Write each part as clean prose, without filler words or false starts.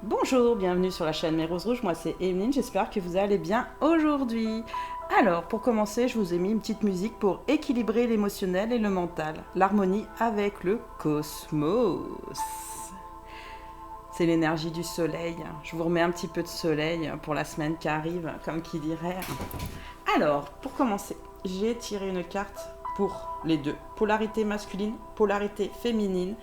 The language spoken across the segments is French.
Bonjour, bienvenue sur la chaîne Mes Roses Rouges, moi c'est Emeline, j'espère que vous allez bien aujourd'hui. Alors, pour commencer, je vous ai mis une petite musique pour équilibrer l'émotionnel et le mental, l'harmonie avec le cosmos. C'est l'énergie du soleil, je vous remets un petit peu de soleil pour la semaine qui arrive, comme qui dirait. Alors, pour commencer, j'ai tiré une carte pour les deux, polarité masculine, polarité féminine,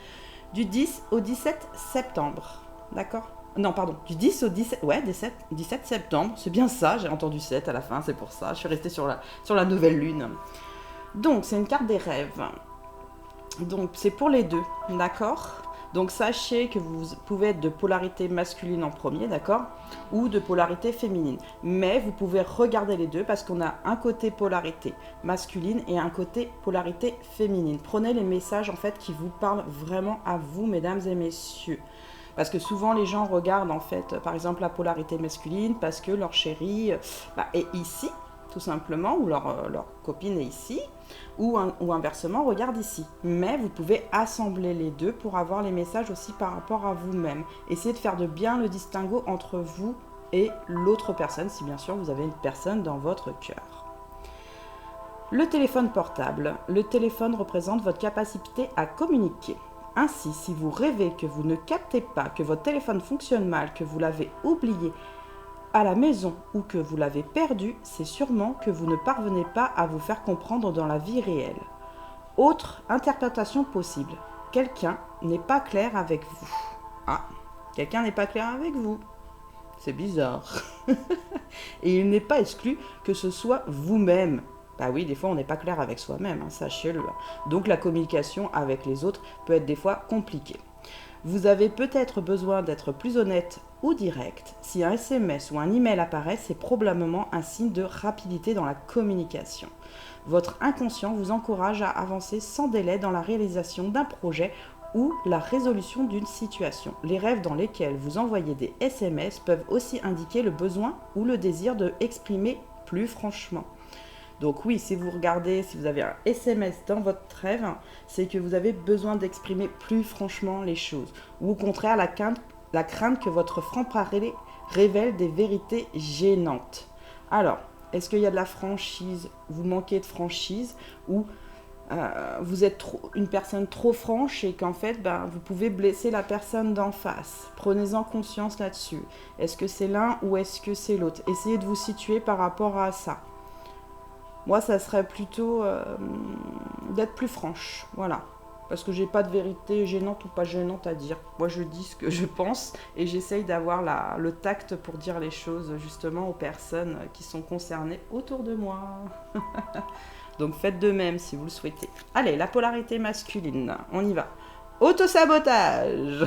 du 10 au 17 septembre, d'accord? Non, pardon, du 10 au 17, ouais, 17 septembre, c'est bien ça, j'ai entendu 7 à la fin, c'est pour ça, je suis restée sur la nouvelle lune. Donc, c'est une carte des rêves. Donc, c'est pour les deux, d'accord? Donc, sachez que vous pouvez être de polarité masculine en premier, d'accord? Ou de polarité féminine. Mais vous pouvez regarder les deux parce qu'on a un côté polarité masculine et un côté polarité féminine. Prenez les messages, en fait, qui vous parlent vraiment à vous, mesdames et messieurs. Parce que souvent les gens regardent en fait, par exemple la polarité masculine parce que leur chéri est ici, tout simplement, ou leur copine est ici, ou inversement regarde ici. Mais vous pouvez assembler les deux pour avoir les messages aussi par rapport à vous-même. Essayez de faire de bien le distinguo entre vous et l'autre personne, si bien sûr vous avez une personne dans votre cœur. Le téléphone portable. Le téléphone représente votre capacité à communiquer. Ainsi, si vous rêvez que vous ne captez pas, que votre téléphone fonctionne mal, que vous l'avez oublié à la maison ou que vous l'avez perdu, c'est sûrement que vous ne parvenez pas à vous faire comprendre dans la vie réelle. Autre interprétation possible. Quelqu'un n'est pas clair avec vous. Ah, quelqu'un n'est pas clair avec vous. C'est bizarre. Et il n'est pas exclu que ce soit vous-même. Bah oui, des fois on n'est pas clair avec soi-même, sachez-le. Donc la communication avec les autres peut être des fois compliquée. Vous avez peut-être besoin d'être plus honnête ou direct. Si un SMS ou un email apparaît, c'est probablement un signe de rapidité dans la communication. Votre inconscient vous encourage à avancer sans délai dans la réalisation d'un projet ou la résolution d'une situation. Les rêves dans lesquels vous envoyez des SMS peuvent aussi indiquer le besoin ou le désir de exprimer plus franchement. Donc oui, si vous regardez, si vous avez un SMS dans votre rêve, c'est que vous avez besoin d'exprimer plus franchement les choses. Ou au contraire, la crainte que votre franc-parler révèle des vérités gênantes. Alors, est-ce qu'il y a de la franchise? Vous manquez de franchise? Ou vous êtes une personne trop franche et qu'en fait, vous pouvez blesser la personne d'en face. Prenez-en conscience là-dessus. Est-ce que c'est l'un ou est-ce que c'est l'autre? Essayez de vous situer par rapport à ça. Moi, ça serait plutôt d'être plus franche, voilà. Parce que j'ai pas de vérité gênante ou pas gênante à dire. Moi, je dis ce que je pense et j'essaye d'avoir le tact pour dire les choses justement aux personnes qui sont concernées autour de moi. Donc faites de même si vous le souhaitez. Allez, la polarité masculine, on y va. Autosabotage.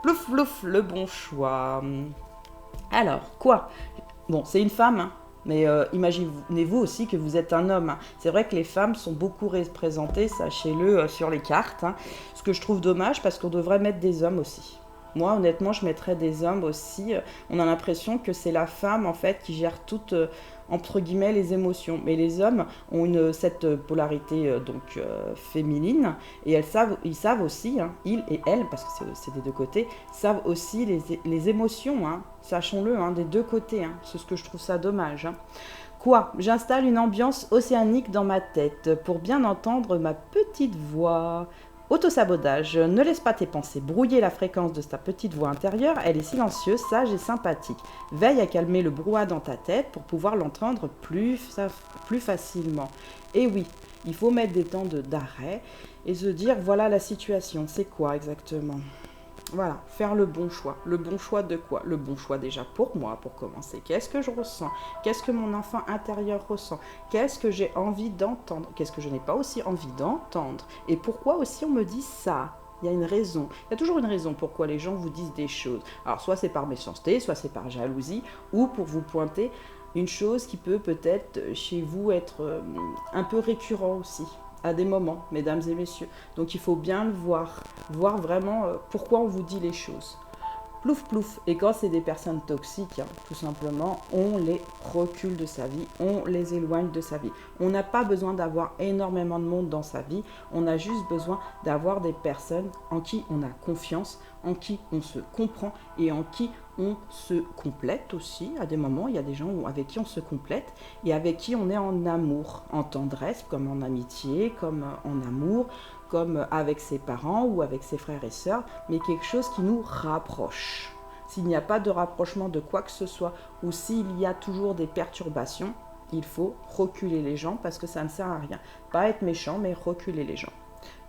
Plouf, plouf, le bon choix. Alors, quoi? Bon, c'est une femme, mais imaginez-vous aussi que vous êtes un homme. C'est vrai que les femmes sont beaucoup représentées, sachez-le, sur les cartes. Ce que je trouve dommage parce qu'on devrait mettre des hommes aussi. Moi, honnêtement, je mettrais des hommes aussi. On a l'impression que c'est la femme, en fait, qui gère toutes, entre guillemets, les émotions. Mais les hommes ont cette polarité féminine. Et ils savent aussi, ils et elles, parce que c'est des deux côtés, savent aussi les émotions, sachons-le, des deux côtés. C'est ce que je trouve ça dommage. Quoi? J'installe une ambiance océanique dans ma tête pour bien entendre ma petite voix. Autosabotage. Ne laisse pas tes pensées brouiller la fréquence de ta petite voix intérieure. Elle est silencieuse, sage et sympathique. Veille à calmer le brouhaha dans ta tête pour pouvoir l'entendre plus facilement. Et oui, il faut mettre des temps d'arrêt et se dire voilà la situation, c'est quoi exactement? Voilà, faire le bon choix. Le bon choix de quoi? Le bon choix déjà pour moi, pour commencer. Qu'est-ce que je ressens? Qu'est-ce que mon enfant intérieur ressent? Qu'est-ce que j'ai envie d'entendre? Qu'est-ce que je n'ai pas aussi envie d'entendre? Et pourquoi aussi on me dit ça? Il y a une raison. Il y a toujours une raison pourquoi les gens vous disent des choses. Alors soit c'est par méchanceté, soit c'est par jalousie, ou pour vous pointer une chose qui peut peut-être chez vous être un peu récurrent aussi à des moments, mesdames et messieurs. Donc il faut bien le voir vraiment pourquoi on vous dit les choses. Plouf plouf. Et quand c'est des personnes toxiques, hein, tout simplement, on les recule de sa vie, on les éloigne de sa vie. On n'a pas besoin d'avoir énormément de monde dans sa vie, on a juste besoin d'avoir des personnes en qui on a confiance, en qui on se comprend et en qui on se complète aussi. À des moments, il y a des gens avec qui on se complète et avec qui on est en amour, en tendresse, comme en amitié, comme en amour, comme avec ses parents ou avec ses frères et sœurs, mais quelque chose qui nous rapproche. S'il n'y a pas de rapprochement de quoi que ce soit, ou s'il y a toujours des perturbations, il faut reculer les gens parce que ça ne sert à rien. Pas être méchant, mais reculer les gens.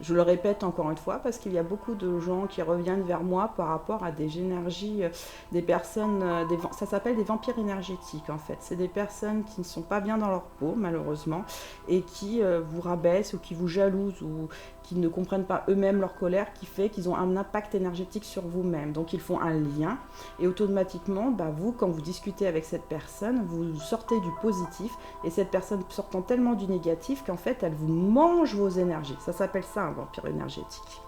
Je le répète encore une fois parce qu'il y a beaucoup de gens qui reviennent vers moi par rapport à des énergies, des personnes, ça s'appelle des vampires énergétiques en fait. C'est des personnes qui ne sont pas bien dans leur peau malheureusement et qui vous rabaissent ou qui vous jalousent ou qui ne comprennent pas eux-mêmes leur colère qui fait qu'ils ont un impact énergétique sur vous-même. Donc ils font un lien et automatiquement, vous, quand vous discutez avec cette personne, vous sortez du positif et cette personne sortant tellement du négatif qu'en fait elle vous mange vos énergies. Ça s'appelle ça un vampire énergétique.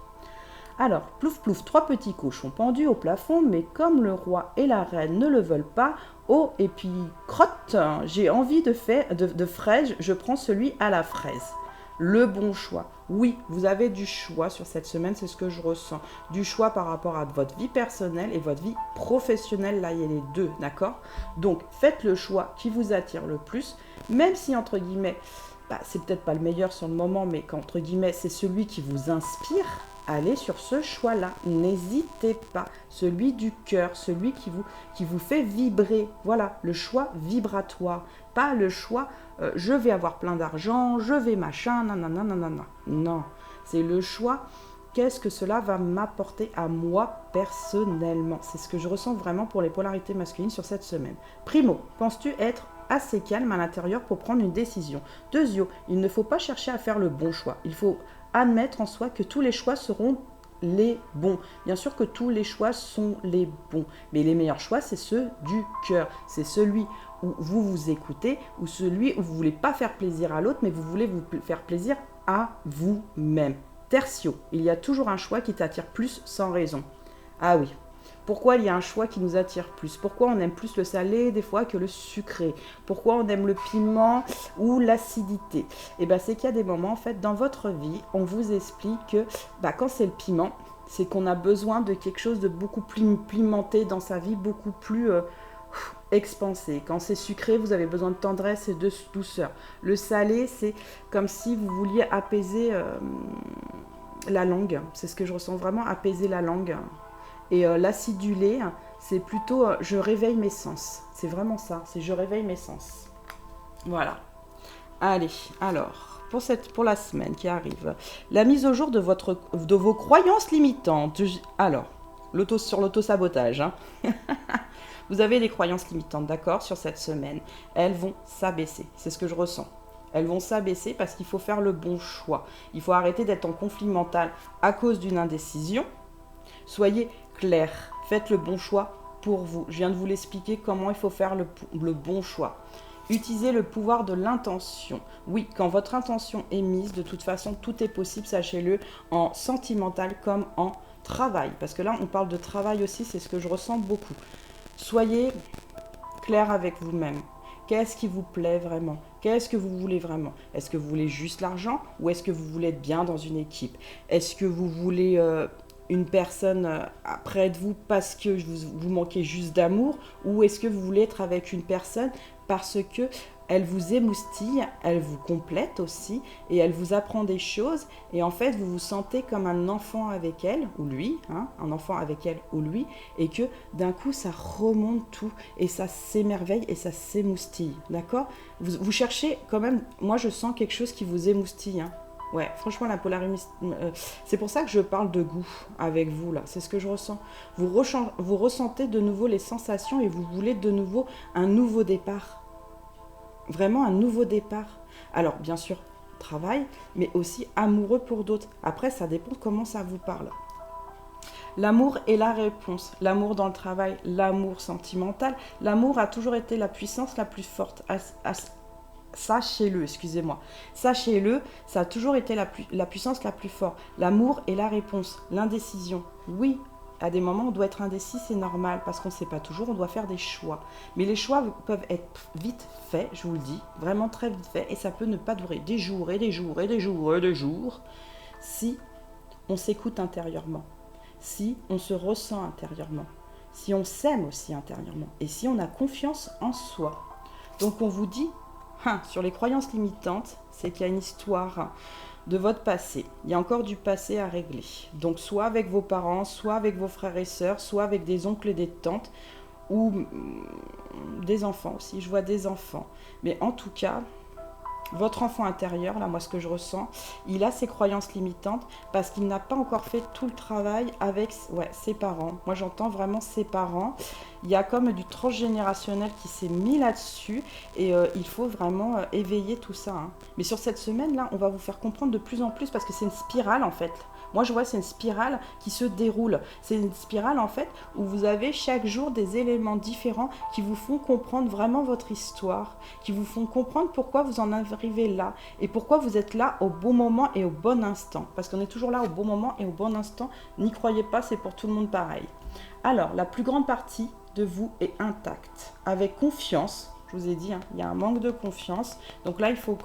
Alors, plouf plouf, 3 petits cochons pendus au plafond, mais comme le roi et la reine ne le veulent pas, oh, et puis crotte, j'ai envie de fraise, je prends celui à la fraise. Le bon choix. Oui, vous avez du choix sur cette semaine, c'est ce que je ressens. Du choix par rapport à votre vie personnelle et votre vie professionnelle, là il y a les deux, d'accord? Donc faites le choix qui vous attire le plus, même si entre guillemets, c'est peut-être pas le meilleur sur le moment, mais qu'entre guillemets c'est celui qui vous inspire, allez sur ce choix-là. N'hésitez pas. Celui du cœur, celui qui vous fait vibrer. Voilà, le choix vibratoire. Pas le choix, je vais avoir plein d'argent, je vais machin, nanana, nanana. Non, c'est le choix, qu'est-ce que cela va m'apporter à moi personnellement. C'est ce que je ressens vraiment pour les polarités masculines sur cette semaine. Primo, penses-tu être assez calme à l'intérieur pour prendre une décision? Deuxio, il ne faut pas chercher à faire le bon choix. Il faut admettre en soi que tous les choix seront les bons. Bien sûr que tous les choix sont les bons, mais les meilleurs choix, c'est ceux du cœur. C'est celui où vous vous écoutez, ou celui où vous ne voulez pas faire plaisir à l'autre, mais vous voulez vous faire plaisir à vous-même. Tertio, il y a toujours un choix qui t'attire plus sans raison. Ah oui. Pourquoi il y a un choix qui nous attire plus? Pourquoi on aime plus le salé des fois que le sucré? Pourquoi on aime le piment ou l'acidité? Et c'est qu'il y a des moments en fait dans votre vie, on vous explique que quand c'est le piment, c'est qu'on a besoin de quelque chose de beaucoup plus pimenté dans sa vie, beaucoup plus expansé. Quand c'est sucré, vous avez besoin de tendresse et de douceur. Le salé, c'est comme si vous vouliez apaiser la langue. C'est ce que je ressens vraiment, apaiser la langue. Et l'acidulé, c'est plutôt je réveille mes sens. C'est vraiment ça, c'est je réveille mes sens. Voilà. Allez, alors, pour la semaine qui arrive, la mise au jour de vos croyances limitantes. Alors, sur l'auto-sabotage. Vous avez des croyances limitantes, d'accord, sur cette semaine. Elles vont s'abaisser, c'est ce que je ressens. Elles vont s'abaisser parce qu'il faut faire le bon choix. Il faut arrêter d'être en conflit mental à cause d'une indécision. Soyez clair, faites le bon choix pour vous. Je viens de vous l'expliquer comment il faut faire le bon choix. Utilisez le pouvoir de l'intention. Oui, quand votre intention est mise, de toute façon, tout est possible, sachez-le, en sentimental comme en travail. Parce que là, on parle de travail aussi, c'est ce que je ressens beaucoup. Soyez clair avec vous-même. Qu'est-ce qui vous plaît vraiment? Qu'est-ce que vous voulez vraiment? Est-ce que vous voulez juste l'argent ou est-ce que vous voulez être bien dans une équipe? Est-ce que vous voulez une personne près de vous parce que vous manquez juste d'amour, ou est-ce que vous voulez être avec une personne parce que elle vous émoustille, elle vous complète aussi et elle vous apprend des choses et en fait vous vous sentez comme un enfant avec elle ou lui, un enfant avec elle ou lui, et que d'un coup ça remonte tout et ça s'émerveille et ça s'émoustille, d'accord? Vous cherchez quand même, moi je sens quelque chose qui vous émoustille, Ouais, franchement, la polarité, c'est pour ça que je parle de goût avec vous, là. C'est ce que je ressens. Vous ressentez de nouveau les sensations et vous voulez de nouveau un nouveau départ. Vraiment un nouveau départ. Alors, bien sûr, travail, mais aussi amoureux pour d'autres. Après, ça dépend de comment ça vous parle. L'amour est la réponse. L'amour dans le travail, l'amour sentimental. L'amour a toujours été la puissance la plus forte. Sachez-le, excusez-moi. Sachez-le, ça a toujours été la puissance la plus forte. L'amour est la réponse. L'indécision, oui, à des moments, on doit être indécis, c'est normal, parce qu'on ne sait pas toujours, on doit faire des choix. Mais les choix peuvent être vite faits, je vous le dis, vraiment très vite faits, et ça peut ne pas durer des jours et des jours et des jours et des jours, si on s'écoute intérieurement, si on se ressent intérieurement, si on s'aime aussi intérieurement, et si on a confiance en soi. Donc on vous dit, sur les croyances limitantes, c'est qu'il y a une histoire de votre passé. Il y a encore du passé à régler. Donc soit avec vos parents, soit avec vos frères et sœurs, soit avec des oncles et des tantes, ou des enfants aussi. Je vois des enfants. Mais en tout cas, votre enfant intérieur, là, moi, ce que je ressens, il a ses croyances limitantes parce qu'il n'a pas encore fait tout le travail avec ses parents. Moi, j'entends vraiment ses parents. Il y a comme du transgénérationnel qui s'est mis là-dessus et il faut vraiment éveiller tout ça. Hein. Mais sur cette semaine-là, on va vous faire comprendre de plus en plus parce que c'est une spirale, en fait. Moi, je vois, c'est une spirale qui se déroule. C'est une spirale, en fait, où vous avez chaque jour des éléments différents qui vous font comprendre vraiment votre histoire, qui vous font comprendre pourquoi vous en arrivez là et pourquoi vous êtes là au bon moment et au bon instant. Parce qu'on est toujours là au bon moment et au bon instant. N'y croyez pas, c'est pour tout le monde pareil. Alors, la plus grande partie de vous est intacte, avec confiance. Je vous ai dit, il y a un manque de confiance. Donc là, il faut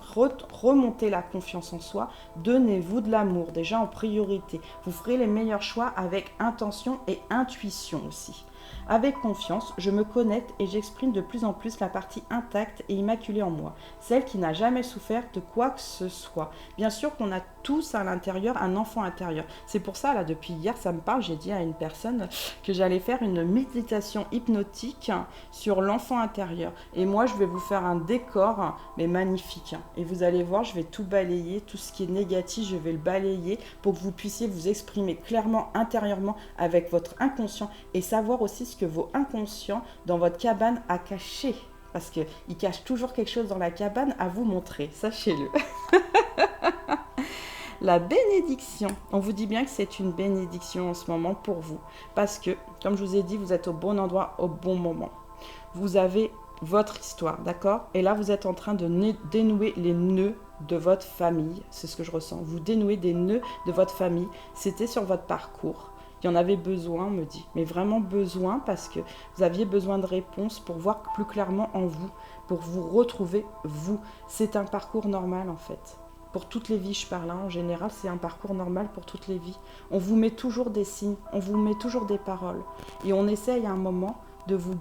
remonter la confiance en soi. Donnez-vous de l'amour, déjà en priorité. Vous ferez les meilleurs choix avec intention et intuition aussi. Avec confiance, je me connecte et j'exprime de plus en plus la partie intacte et immaculée en moi, celle qui n'a jamais souffert de quoi que ce soit. Bien sûr qu'on a tous à l'intérieur un enfant intérieur. C'est pour ça, là, depuis hier, ça me parle, j'ai dit à une personne que j'allais faire une méditation hypnotique sur l'enfant intérieur. Et moi, je vais vous faire un décor, mais magnifique. Et vous allez voir, je vais tout balayer, tout ce qui est négatif, je vais le balayer pour que vous puissiez vous exprimer clairement intérieurement avec votre inconscient et savoir aussi ce que vos inconscients dans votre cabane a caché. Parce qu'ils cachent toujours quelque chose dans la cabane à vous montrer, sachez-le. La bénédiction, on vous dit bien que c'est une bénédiction en ce moment pour vous. Parce que, comme je vous ai dit, vous êtes au bon endroit, au bon moment. Vous avez votre histoire, d'accord? Et là, vous êtes en train de dénouer les nœuds de votre famille. C'est ce que je ressens. Vous dénouez des nœuds de votre famille. C'était sur votre parcours. Il y en avait besoin, on me dit. Mais vraiment besoin parce que vous aviez besoin de réponses pour voir plus clairement en vous, pour vous retrouver vous. C'est un parcours normal en fait. Pour toutes les vies, je parle, en général, c'est un parcours normal pour toutes les vies. On vous met toujours des signes, on vous met toujours des paroles. Et on essaye à un moment de vous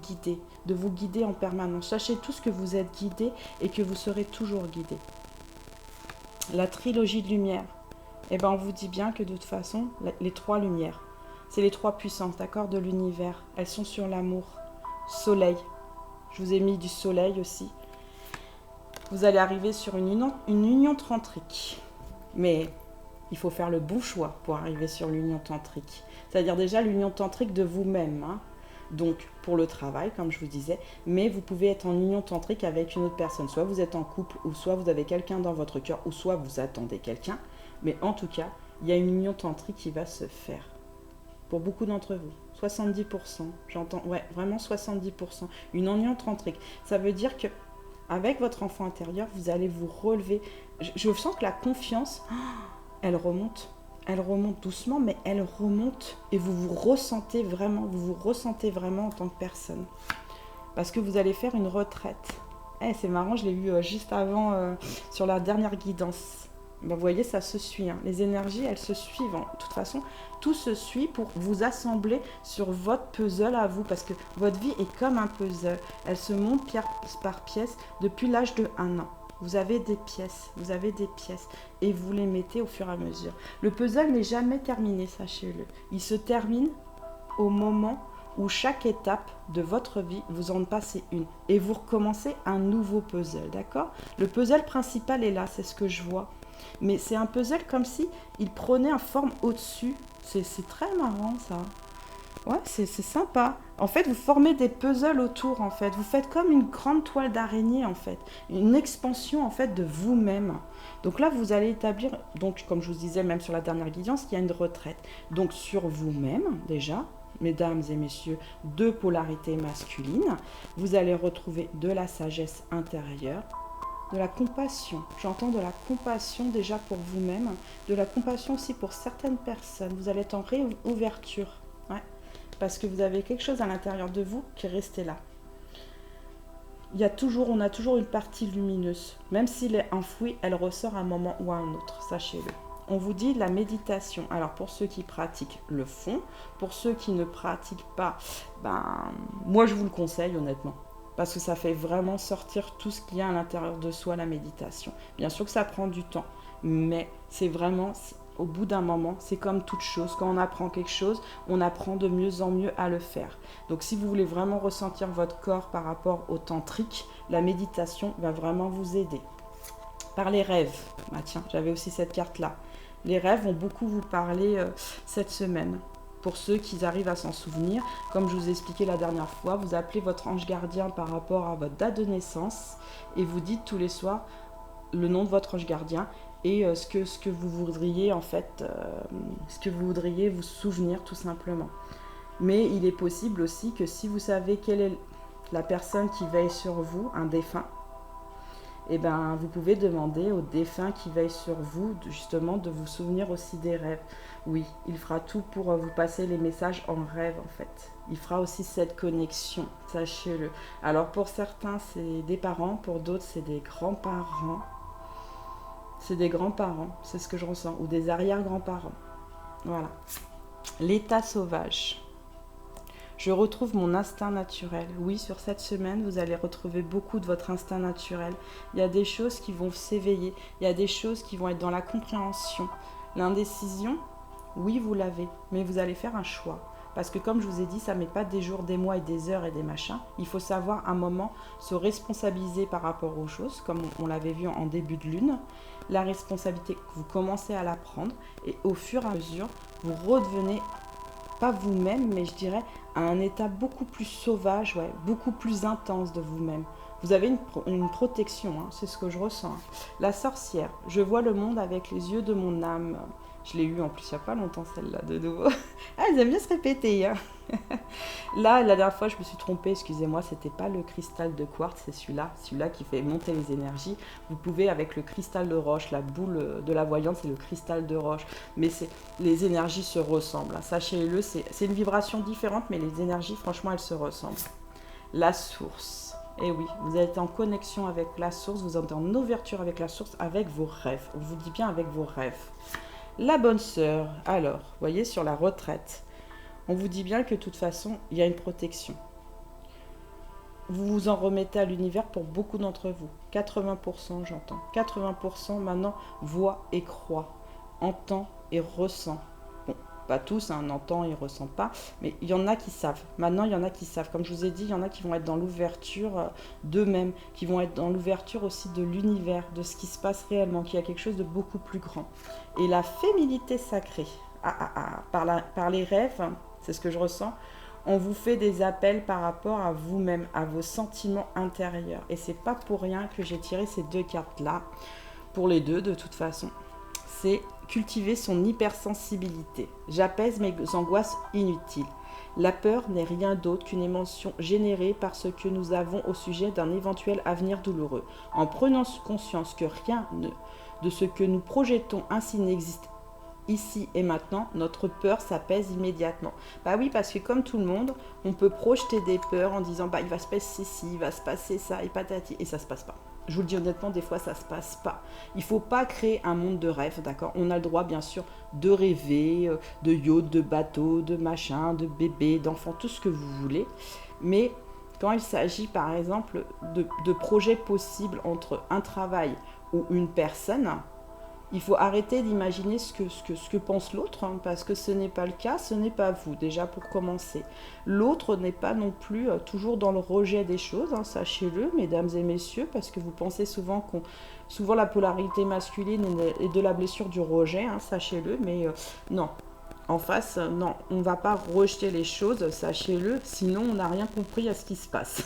guider en permanence. Sachez tous que vous êtes guidé et que vous serez toujours guidé. La trilogie de lumière, on vous dit bien que de toute façon, les trois lumières, c'est les trois puissances, d'accord, de l'univers. Elles sont sur l'amour. Soleil. Je vous ai mis du soleil aussi. Vous allez arriver sur une union tantrique. Mais il faut faire le bon choix pour arriver sur l'union tantrique. C'est-à-dire déjà l'union tantrique de vous-même. Donc pour le travail, comme je vous disais. Mais vous pouvez être en union tantrique avec une autre personne. Soit vous êtes en couple, ou soit vous avez quelqu'un dans votre cœur, ou soit vous attendez quelqu'un. Mais en tout cas, il y a une union tantrique qui va se faire. Pour beaucoup d'entre vous, 70%, j'entends, vraiment 70%, une union tantrique. Ça veut dire que avec votre enfant intérieur, vous allez vous relever. Je sens que la confiance, elle remonte doucement, mais elle remonte et vous ressentez vraiment en tant que personne. Parce que vous allez faire une retraite. C'est marrant, je l'ai vu juste avant sur la dernière guidance. Vous voyez, ça se suit. Les énergies, elles se suivent. De toute façon, tout se suit pour vous assembler sur votre puzzle à vous. Parce que votre vie est comme un puzzle. Elle se monte pièce par pièce depuis l'âge de 1 an. Vous avez des pièces. Et vous les mettez au fur et à mesure. Le puzzle n'est jamais terminé, sachez-le. Il se termine au moment où chaque étape de votre vie, vous en passez une. Et vous recommencez un nouveau puzzle, d'accord? Le puzzle principal est là, c'est ce que je vois. Mais c'est un puzzle comme si il prenait une forme au-dessus. C'est très marrant ça. Ouais, c'est sympa. En fait, vous formez des puzzles autour, en fait. Vous faites comme une grande toile d'araignée, en fait. Une expansion, en fait, de vous-même. Donc là, vous allez établir, donc comme je vous disais, même sur la dernière guidance, il y a une retraite. Donc sur vous-même, déjà, mesdames et messieurs, deux polarités masculines, vous allez retrouver de la sagesse intérieure, de la compassion. J'entends de la compassion déjà pour vous-même, de la compassion aussi pour certaines personnes. Vous allez être en réouverture. Ouais. parce que vous avez quelque chose à l'intérieur de vous qui est resté là. On a toujours une partie lumineuse. Même s'il est enfoui, elle ressort à un moment ou à un autre, sachez-le. On vous dit la méditation. Alors pour ceux qui pratiquent, le font. Pour ceux qui ne pratiquent pas, moi je vous le conseille honnêtement. Parce que ça fait vraiment sortir tout ce qu'il y a à l'intérieur de soi, la méditation. Bien sûr que ça prend du temps, mais c'est vraiment, au bout d'un moment, c'est comme toute chose. Quand on apprend quelque chose, on apprend de mieux en mieux à le faire. Donc si vous voulez vraiment ressentir votre corps par rapport au tantrique, la méditation va vraiment vous aider. Par les rêves, tiens, j'avais aussi cette carte-là. Les rêves vont beaucoup vous parler cette semaine. Pour ceux qui arrivent à s'en souvenir, comme je vous ai expliqué la dernière fois, vous appelez votre ange gardien par rapport à votre date de naissance et vous dites tous les soirs le nom de votre ange gardien et ce que vous voudriez en fait, ce que vous voudriez vous souvenir tout simplement. Mais il est possible aussi que si vous savez quelle est la personne qui veille sur vous, un défunt, eh ben, vous pouvez demander au défunt qui veille sur vous, justement, de vous souvenir aussi des rêves. Oui, il fera tout pour vous passer les messages en rêve, en fait. Il fera aussi cette connexion, sachez-le. Alors, pour certains, c'est des parents, pour d'autres, c'est des grands-parents. C'est des grands-parents, c'est ce que je ressens, ou des arrière-grands-parents. Voilà. L'état sauvage. Je retrouve mon instinct naturel. Oui, sur cette semaine, vous allez retrouver beaucoup de votre instinct naturel. Il y a des choses qui vont s'éveiller. Il y a des choses qui vont être dans la compréhension. L'indécision, oui, vous l'avez, mais vous allez faire un choix. Parce que comme je vous ai dit, ça ne met pas des jours, des mois et des heures et des machins. Il faut savoir un moment se responsabiliser par rapport aux choses, comme on l'avait vu en début de lune. La responsabilité, vous commencez à la prendre et au fur et à mesure, vous redevenez pas vous-même, mais je dirais à un état beaucoup plus sauvage, beaucoup plus intense de vous-même. Vous avez une protection, c'est ce que je ressens. La sorcière, je vois le monde avec les yeux de mon âme. Je l'ai eu en plus il n'y a pas longtemps celle-là de nouveau. Ah, elles aiment bien se répéter. Là, la dernière fois, je me suis trompée, excusez-moi, c'était pas le cristal de quartz, c'est celui-là qui fait monter les énergies. Vous pouvez avec le cristal de roche, la boule de la voyante, c'est le cristal de roche. Mais les énergies se ressemblent. Sachez-le, c'est une vibration différente, mais les énergies, franchement, elles se ressemblent. La source. Eh oui, vous êtes en connexion avec la source, vous êtes en ouverture avec la source, avec vos rêves. On vous dit bien avec vos rêves. La bonne sœur, alors, vous voyez, sur la retraite, on vous dit bien que de toute façon, il y a une protection. Vous vous en remettez à l'univers pour beaucoup d'entre vous. 80%, j'entends. 80% maintenant voit et croit, entend et ressent. Bon, pas tous, on entend et ressent pas, mais il y en a qui savent. Maintenant, il y en a qui savent. Comme je vous ai dit, il y en a qui vont être dans l'ouverture d'eux-mêmes, qui vont être dans l'ouverture aussi de l'univers, de ce qui se passe réellement, qu'il y a quelque chose de beaucoup plus grand. Et la féminité sacrée, par les rêves, c'est ce que je ressens, on vous fait des appels par rapport à vous-même, à vos sentiments intérieurs. Et c'est pas pour rien que j'ai tiré ces deux cartes-là, pour les deux de toute façon. C'est cultiver son hypersensibilité. J'apaise mes angoisses inutiles. La peur n'est rien d'autre qu'une émotion générée par ce que nous avons au sujet d'un éventuel avenir douloureux. En prenant conscience que rien de ce que nous projetons ainsi n'existe ici et maintenant, notre peur s'apaise immédiatement. Bah oui, parce que comme tout le monde, on peut projeter des peurs en disant il va se passer ci, il va se passer ça, et patati, et ça se passe pas. Je vous le dis honnêtement, des fois ça se passe pas. Il faut pas créer un monde de rêve, d'accord ? On a le droit bien sûr de rêver, de yachts, de bateaux, de machins, de bébés, d'enfants, tout ce que vous voulez. Mais quand il s'agit par exemple de projets possibles entre un travail ou une personne, il faut arrêter d'imaginer ce que pense l'autre, parce que ce n'est pas le cas, ce n'est pas vous, déjà pour commencer. L'autre n'est pas non plus toujours dans le rejet des choses, sachez-le, mesdames et messieurs, parce que vous pensez souvent souvent la polarité masculine est de la blessure du rejet, sachez-le, mais non. En face, non, on ne va pas rejeter les choses, sachez-le, sinon on n'a rien compris à ce qui se passe.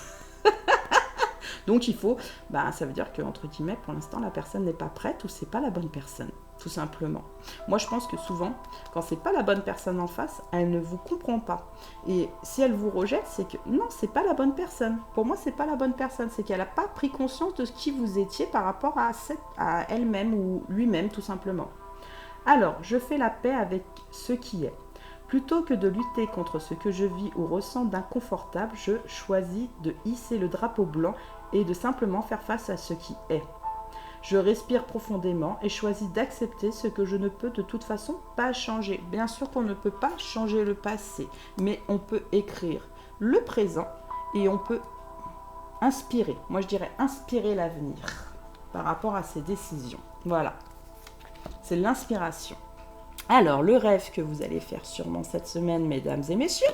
Donc il faut, ça veut dire que entre guillemets, pour l'instant, la personne n'est pas prête ou c'est pas la bonne personne, tout simplement. Moi, je pense que souvent, quand c'est pas la bonne personne en face, elle ne vous comprend pas. Et si elle vous rejette, c'est que non, c'est pas la bonne personne. Pour moi, c'est pas la bonne personne, c'est qu'elle n'a pas pris conscience de ce qui vous étiez par rapport à elle-même ou lui-même, tout simplement. Alors, je fais la paix avec ce qui est. Plutôt que de lutter contre ce que je vis ou ressens d'inconfortable, je choisis de hisser le drapeau blanc et de simplement faire face à ce qui est. Je respire profondément et choisis d'accepter ce que je ne peux de toute façon pas changer. Bien sûr qu'on ne peut pas changer le passé, mais on peut écrire le présent et on peut inspirer. Moi, je dirais inspirer l'avenir par rapport à ses décisions. Voilà, c'est l'inspiration. Alors, le rêve que vous allez faire sûrement cette semaine, mesdames et messieurs,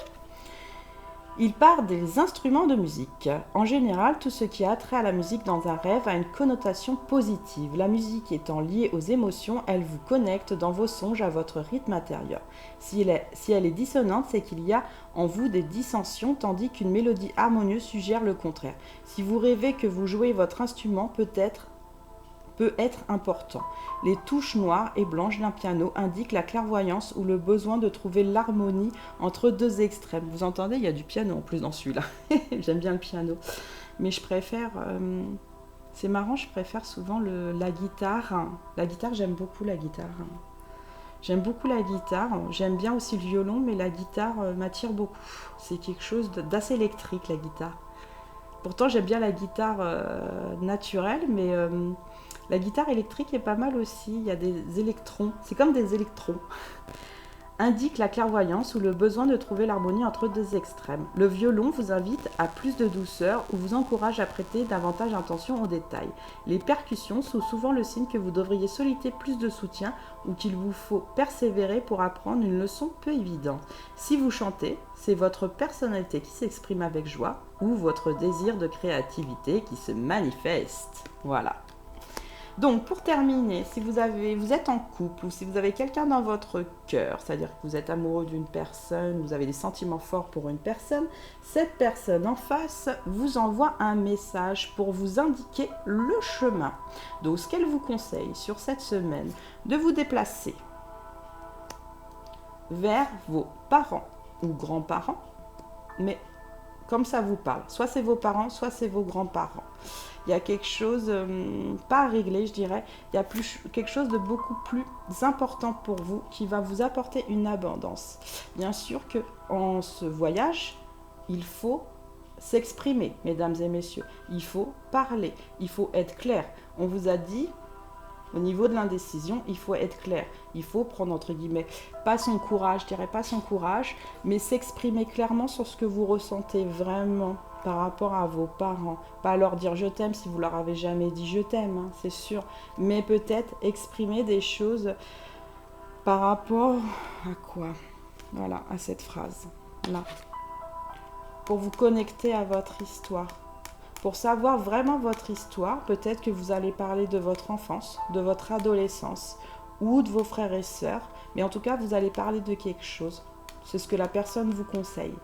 il part des instruments de musique. En général, tout ce qui a trait à la musique dans un rêve a une connotation positive. La musique étant liée aux émotions, elle vous connecte dans vos songes à votre rythme intérieur. Si elle est dissonante, c'est qu'il y a en vous des dissensions, tandis qu'une mélodie harmonieuse suggère le contraire. Si vous rêvez que vous jouez votre instrument, peut être important. Les touches noires et blanches d'un piano indiquent la clairvoyance ou le besoin de trouver l'harmonie entre deux extrêmes. Vous entendez, il y a du piano en plus dans celui-là. J'aime bien le piano. Mais je préfère... c'est marrant, je préfère souvent la guitare. La guitare, j'aime beaucoup la guitare. J'aime beaucoup la guitare. J'aime bien aussi le violon, mais la guitare m'attire beaucoup. C'est quelque chose d'assez électrique, la guitare. Pourtant, j'aime bien la guitare naturelle, mais... la guitare électrique est pas mal aussi, il y a des électrons, c'est comme des électrons. Indique la clairvoyance ou le besoin de trouver l'harmonie entre deux extrêmes. Le violon vous invite à plus de douceur ou vous encourage à prêter davantage attention aux détails. Les percussions sont souvent le signe que vous devriez solliciter plus de soutien ou qu'il vous faut persévérer pour apprendre une leçon peu évidente. Si vous chantez, c'est votre personnalité qui s'exprime avec joie ou votre désir de créativité qui se manifeste. Voilà. Donc, pour terminer, si vous êtes en couple ou si vous avez quelqu'un dans votre cœur, c'est-à-dire que vous êtes amoureux d'une personne, vous avez des sentiments forts pour une personne, cette personne en face vous envoie un message pour vous indiquer le chemin. Donc, ce qu'elle vous conseille sur cette semaine, de vous déplacer vers vos parents ou grands-parents, mais comme ça vous parle. Soit c'est vos parents, soit c'est vos grands-parents. Il y a quelque chose, pas à régler, je dirais, il y a quelque chose de beaucoup plus important pour vous qui va vous apporter une abondance. Bien sûr qu'en ce voyage, il faut s'exprimer, mesdames et messieurs. Il faut parler, il faut être clair. On vous a dit, au niveau de l'indécision, il faut être clair. Il faut prendre, entre guillemets, pas son courage, je dirais pas son courage, mais s'exprimer clairement sur ce que vous ressentez vraiment par rapport à vos parents. Pas leur dire je t'aime si vous leur avez jamais dit je t'aime, hein, c'est sûr. Mais peut-être exprimer des choses par rapport à quoi? Voilà, à cette phrase-là. Pour vous connecter à votre histoire. Pour savoir vraiment votre histoire, peut-être que vous allez parler de votre enfance, de votre adolescence ou de vos frères et sœurs. Mais en tout cas, vous allez parler de quelque chose. C'est ce que la personne vous conseille.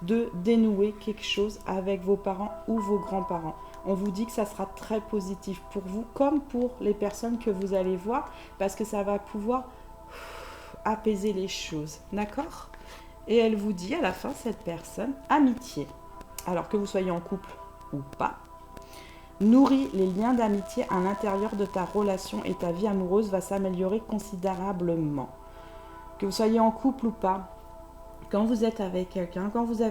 De dénouer quelque chose avec vos parents ou vos grands-parents. On vous dit que ça sera très positif pour vous comme pour les personnes que vous allez voir parce que ça va pouvoir apaiser les choses. D'accord? Et elle vous dit à la fin, cette personne, amitié. Alors que vous soyez en couple ou pas, nourris les liens d'amitié à l'intérieur de ta relation et ta vie amoureuse va s'améliorer considérablement. Que vous soyez en couple ou pas, quand vous êtes avec quelqu'un, quand vous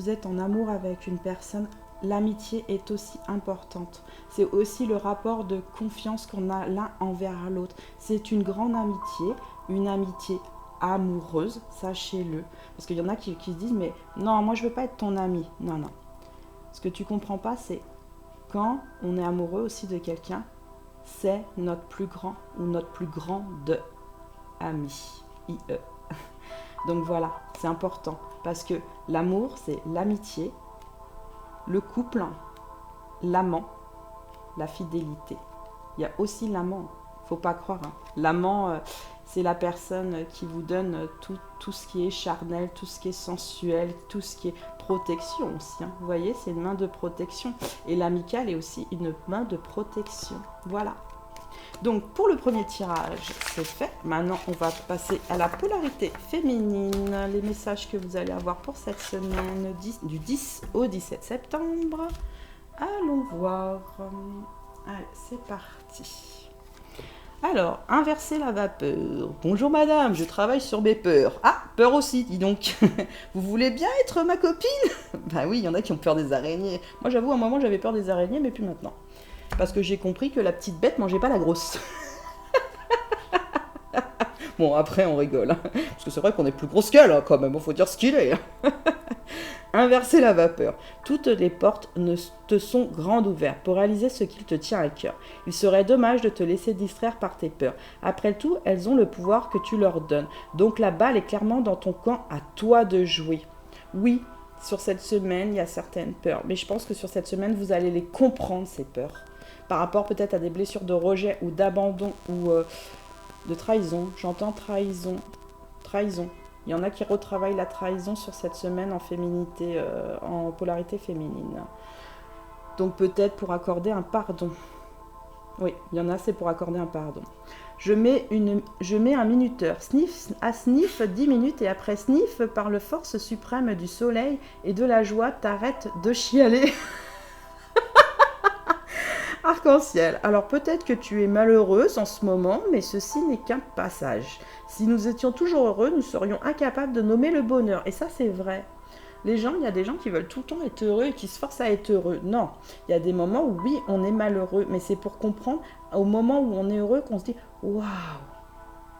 êtes en amour avec une personne, l'amitié est aussi importante. C'est aussi le rapport de confiance qu'on a l'un envers l'autre. C'est une grande amitié, une amitié amoureuse, sachez-le. Parce qu'il y en a qui se disent, mais non, moi je veux pas être ton ami. Non, non. Ce que tu comprends pas, c'est quand on est amoureux aussi de quelqu'un, c'est notre plus grand ou notre plus grande ami. IE. Donc voilà, c'est important parce que l'amour, c'est l'amitié, le couple, l'amant, la fidélité. Il y a aussi l'amant, faut pas croire. Hein. L'amant, c'est la personne qui vous donne tout ce qui est charnel, tout ce qui est sensuel, tout ce qui est protection aussi. Hein. Vous voyez, c'est une main de protection. Et l'amical est aussi une main de protection. Voilà. Donc pour le premier tirage, c'est fait. Maintenant, on va passer à la polarité féminine. Les messages que vous allez avoir pour cette semaine du 10 au 17 septembre. Allons voir. Allez, c'est parti. Alors, inverser la vapeur. Bonjour madame, je travaille sur mes peurs. Ah, peur aussi, dis donc. Vous voulez bien être ma copine? Bah oui, il y en a qui ont peur des araignées. Moi j'avoue, à un moment j'avais peur des araignées, mais plus maintenant. Parce que j'ai compris que la petite bête mangeait pas la grosse. Bon, après on rigole. Hein. Parce que c'est vrai qu'on est plus grosse qu'elle, hein, quand même, il faut dire ce qu'il est. Inverser la vapeur. Toutes les portes ne te sont grandes ouvertes pour réaliser ce qu'il te tient à cœur. Il serait dommage de te laisser distraire par tes peurs. Après tout, elles ont le pouvoir que tu leur donnes. Donc la balle est clairement dans ton camp, à toi de jouer. Oui, sur cette semaine, il y a certaines peurs. Mais je pense que sur cette semaine, vous allez les comprendre, ces peurs. Par rapport peut-être à des blessures de rejet ou d'abandon ou de trahison. J'entends trahison. Trahison. Il y en a qui retravaillent la trahison sur cette semaine en féminité, en polarité féminine. Donc peut-être pour accorder un pardon. Oui, il y en a, c'est pour accorder un pardon. Je mets un minuteur. Sniff à sniff 10 minutes et après sniff, par le force suprême du soleil et de la joie, t'arrêtes de chialer. Arc-en-ciel. Alors peut-être que tu es malheureuse en ce moment, mais ceci n'est qu'un passage. Si nous étions toujours heureux, nous serions incapables de nommer le bonheur. Et ça, c'est vrai. Il y a des gens qui veulent tout le temps être heureux et qui se forcent à être heureux. Non, il y a des moments où oui, on est malheureux, mais c'est pour comprendre au moment où on est heureux qu'on se dit waouh,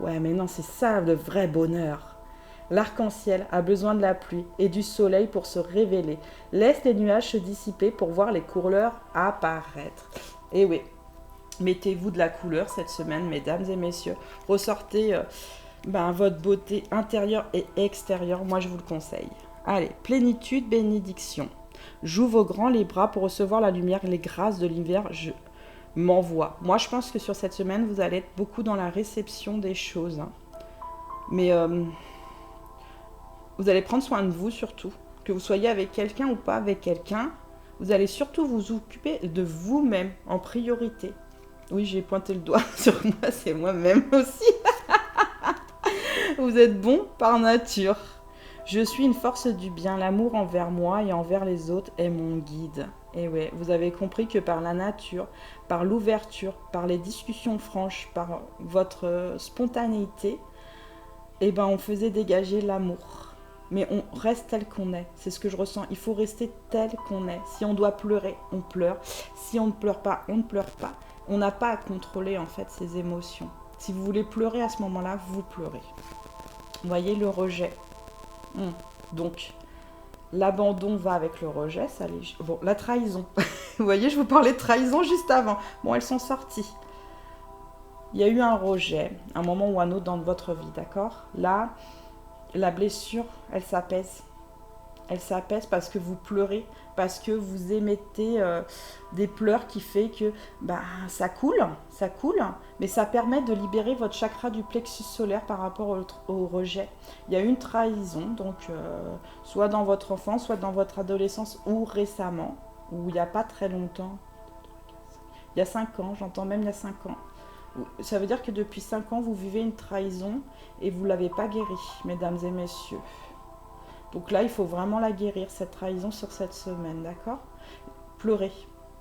ouais, mais non, c'est ça le vrai bonheur. L'arc-en-ciel a besoin de la pluie et du soleil pour se révéler. Laisse les nuages se dissiper pour voir les couleurs apparaître. Et oui, mettez-vous de la couleur cette semaine, mesdames et messieurs. Ressortez votre beauté intérieure et extérieure, moi je vous le conseille. Allez, plénitude, bénédiction. J'ouvre grand les bras pour recevoir la lumière, les grâces de l'hiver, je m'envoie. Moi je pense que sur cette semaine, vous allez être beaucoup dans la réception des choses. Hein. Mais vous allez prendre soin de vous surtout. Que vous soyez avec quelqu'un ou pas avec quelqu'un, vous allez surtout vous occuper de vous-même en priorité. Oui, j'ai pointé le doigt sur moi, c'est moi-même aussi. Vous êtes bon par nature. Je suis une force du bien. L'amour envers moi et envers les autres est mon guide. Et ouais, vous avez compris que par la nature, par l'ouverture, par les discussions franches, par votre spontanéité, on faisait dégager l'amour. Mais on reste tel qu'on est. C'est ce que je ressens. Il faut rester tel qu'on est. Si on doit pleurer, on pleure. Si on ne pleure pas, on ne pleure pas. On n'a pas à contrôler en fait ses émotions. Si vous voulez pleurer à ce moment-là, vous pleurez. Vous voyez le rejet. Donc, l'abandon va avec le rejet. Bon, la trahison. Vous voyez, je vous parlais de trahison juste avant. Bon, elles sont sorties. Il y a eu un rejet, un moment ou un autre dans votre vie, d'accord? Là, la blessure, elle s'apaise. Elle s'apaise parce que vous pleurez, parce que vous émettez des pleurs qui fait que ça coule, mais ça permet de libérer votre chakra du plexus solaire par rapport au rejet. Il y a une trahison, donc soit dans votre enfance, soit dans votre adolescence ou récemment, ou il n'y a pas très longtemps. Il y a 5 ans, j'entends même il y a 5 ans. Ça veut dire que depuis 5 ans, vous vivez une trahison et vous ne l'avez pas guérie, mesdames et messieurs. Donc là, il faut vraiment la guérir, cette trahison sur cette semaine, d'accord? Pleurez.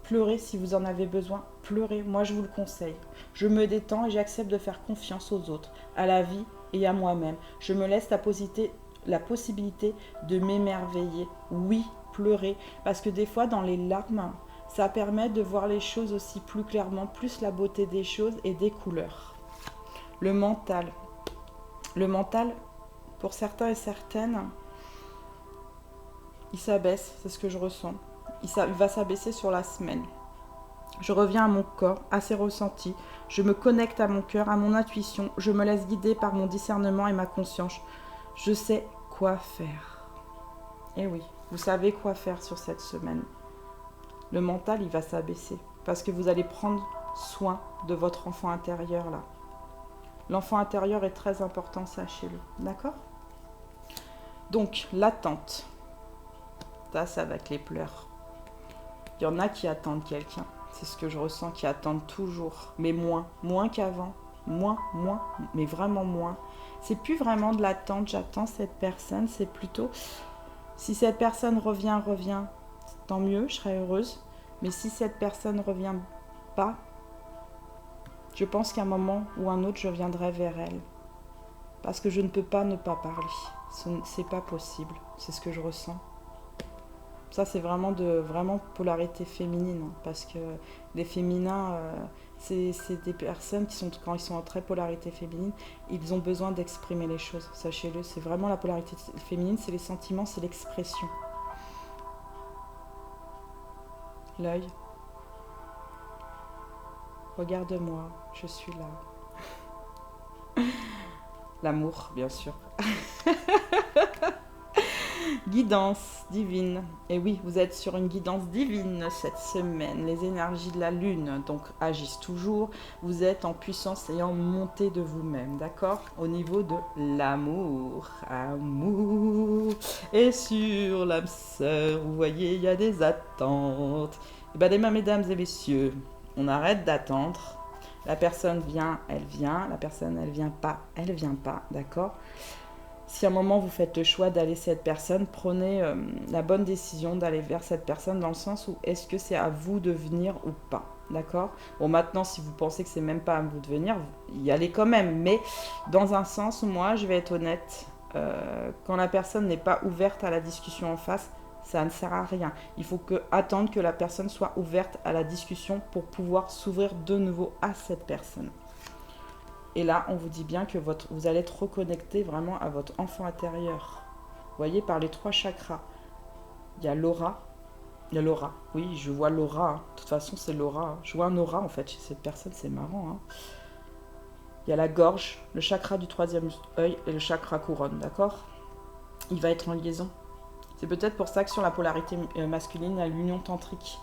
Pleurez si vous en avez besoin. Pleurez, moi je vous le conseille. Je me détends et j'accepte de faire confiance aux autres, à la vie et à moi-même. Je me laisse la possibilité de m'émerveiller. Oui, pleurer. Parce que des fois, dans les larmes, ça permet de voir les choses aussi plus clairement, plus la beauté des choses et des couleurs. Le mental. Le mental, pour certains et certaines, il s'abaisse, c'est ce que je ressens. Il va s'abaisser sur la semaine. Je reviens à mon corps, à ses ressentis. Je me connecte à mon cœur, à mon intuition. Je me laisse guider par mon discernement et ma conscience. Je sais quoi faire. Et oui, vous savez quoi faire sur cette semaine. Le mental, il va s'abaisser parce que vous allez prendre soin de votre enfant intérieur là. L'enfant intérieur est très important, sachez-le. D'accord? Donc, l'attente. Ça, c'est avec les pleurs. Il y en a qui attendent quelqu'un. C'est ce que je ressens, qui attendent toujours. Mais moins. Moins qu'avant. Moins. Mais vraiment moins. C'est plus vraiment de l'attente. J'attends cette personne. C'est plutôt... Si cette personne revient, tant mieux, je serai heureuse. Mais si cette personne ne revient pas, Je pense qu'à un moment ou un autre, je viendrai vers elle. Parce que je ne peux pas ne pas parler. C'est pas possible. C'est ce que je ressens. Ça, c'est vraiment polarité féminine. Hein, parce que les féminins, c'est des personnes qui sont, quand ils sont en très polarité féminine, ils ont besoin d'exprimer les choses. Sachez-le, c'est vraiment la polarité féminine, c'est les sentiments, c'est l'expression. L'œil. Regarde-moi, je suis là. L'amour, bien sûr. Guidance divine. Et oui, vous êtes sur une guidance divine cette semaine. Les énergies de la lune donc agissent toujours. Vous êtes en puissance et en montée de vous-même, d'accord? Au niveau de l'amour. Amour. Et sur l'âme sœur, vous voyez, il y a des attentes. Et bien, mesdames et messieurs, on arrête d'attendre. La personne vient, elle vient. La personne, elle vient pas, d'accord? Si à un moment vous faites le choix d'aller cette personne, prenez la bonne décision d'aller vers cette personne dans le sens où est-ce que c'est à vous de venir ou pas, d'accord? Bon, maintenant, si vous pensez que c'est même pas à vous de venir, y allez quand même, mais dans un sens, moi, je vais être honnête, quand la personne n'est pas ouverte à la discussion en face, ça ne sert à rien. Il faut attendre que la personne soit ouverte à la discussion pour pouvoir s'ouvrir de nouveau à cette personne. Et là, on vous dit bien que vous allez être reconnecté vraiment à votre enfant intérieur. Vous voyez, par les 3 chakras. Il y a l'aura. Oui, je vois l'aura. Hein. De toute façon, c'est l'aura. Hein. Je vois un aura, en fait, chez cette personne. C'est marrant. Hein. Il y a la gorge, le chakra du 3e œil et le chakra couronne, d'accord? Il va être en liaison. C'est peut-être pour ça que sur la polarité masculine, il y a l'union tantrique.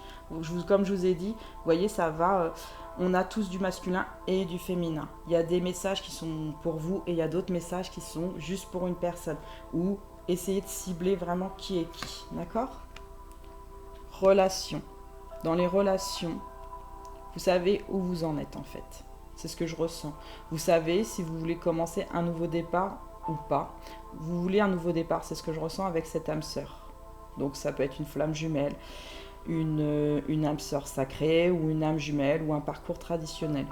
Comme je vous ai dit, vous voyez, ça va... on a tous du masculin et du féminin. Il y a des messages qui sont pour vous et il y a d'autres messages qui sont juste pour une personne. Ou essayez de cibler vraiment qui est qui. D'accord? Relations. Dans les relations, vous savez où vous en êtes en fait. C'est ce que je ressens. Vous savez si vous voulez commencer un nouveau départ ou pas. Vous voulez un nouveau départ, c'est ce que je ressens avec cette âme sœur. Donc ça peut être une flamme jumelle. Une âme sœur sacrée ou une âme jumelle ou un parcours traditionnel.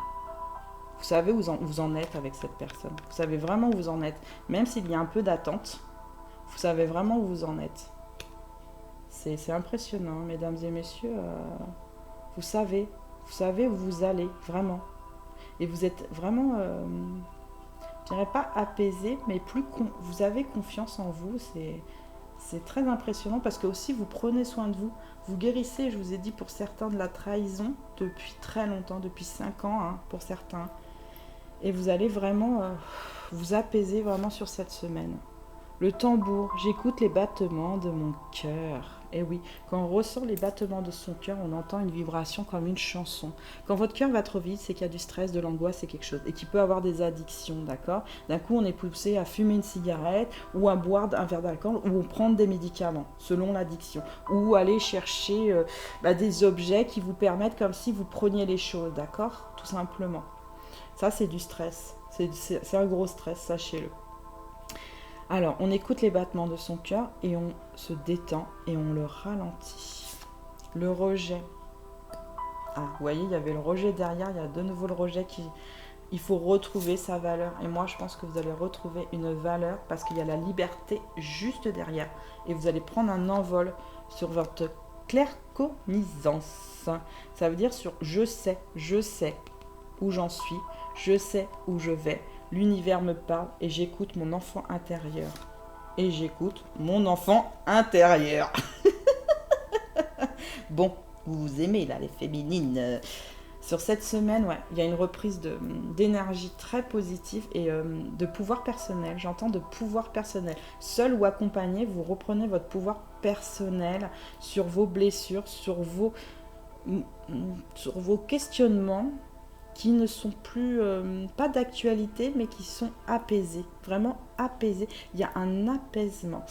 Vous savez où vous en êtes avec cette personne. Vous savez vraiment où vous en êtes. Même s'il y a un peu d'attente, vous savez vraiment où vous en êtes. C'est impressionnant, mesdames et messieurs. Vous savez où vous allez, vraiment. Et vous êtes vraiment, je dirais pas apaisé, mais vous avez confiance en vous. C'est très impressionnant parce que aussi vous prenez soin de vous. Vous guérissez, je vous ai dit pour certains, de la trahison depuis très longtemps, depuis 5 ans hein, pour certains. Et vous allez vraiment vous apaiser vraiment sur cette semaine. Le tambour, j'écoute les battements de mon cœur. Et oui, quand on ressent les battements de son cœur, on entend une vibration comme une chanson. Quand votre cœur va trop vite, c'est qu'il y a du stress, de l'angoisse, c'est quelque chose. Et qu'il peut avoir des addictions, d'accord? D'un coup, on est poussé à fumer une cigarette, ou à boire un verre d'alcool, ou prendre des médicaments, selon l'addiction. Ou aller chercher des objets qui vous permettent comme si vous preniez les choses, d'accord? Tout simplement. Ça, c'est du stress. C'est un gros stress, sachez-le. Alors, on écoute les battements de son cœur et on se détend et on le ralentit. Le rejet. Ah, vous voyez, il y avait le rejet derrière, il y a de nouveau le rejet il faut retrouver sa valeur. Et moi, je pense que vous allez retrouver une valeur parce qu'il y a la liberté juste derrière. Et vous allez prendre un envol sur votre claircognizance. Ça veut dire sur je sais où j'en suis, je sais où je vais. L'univers me parle et j'écoute mon enfant intérieur. Et j'écoute mon enfant intérieur. Bon, vous aimez là les féminines. Sur cette semaine, ouais, il y a une reprise d'énergie très positive et de pouvoir personnel. J'entends de pouvoir personnel. Seul ou accompagné, vous reprenez votre pouvoir personnel sur vos blessures, sur vos questionnements qui ne sont plus, pas d'actualité, mais qui sont apaisés, vraiment apaisés. Il y a un apaisement.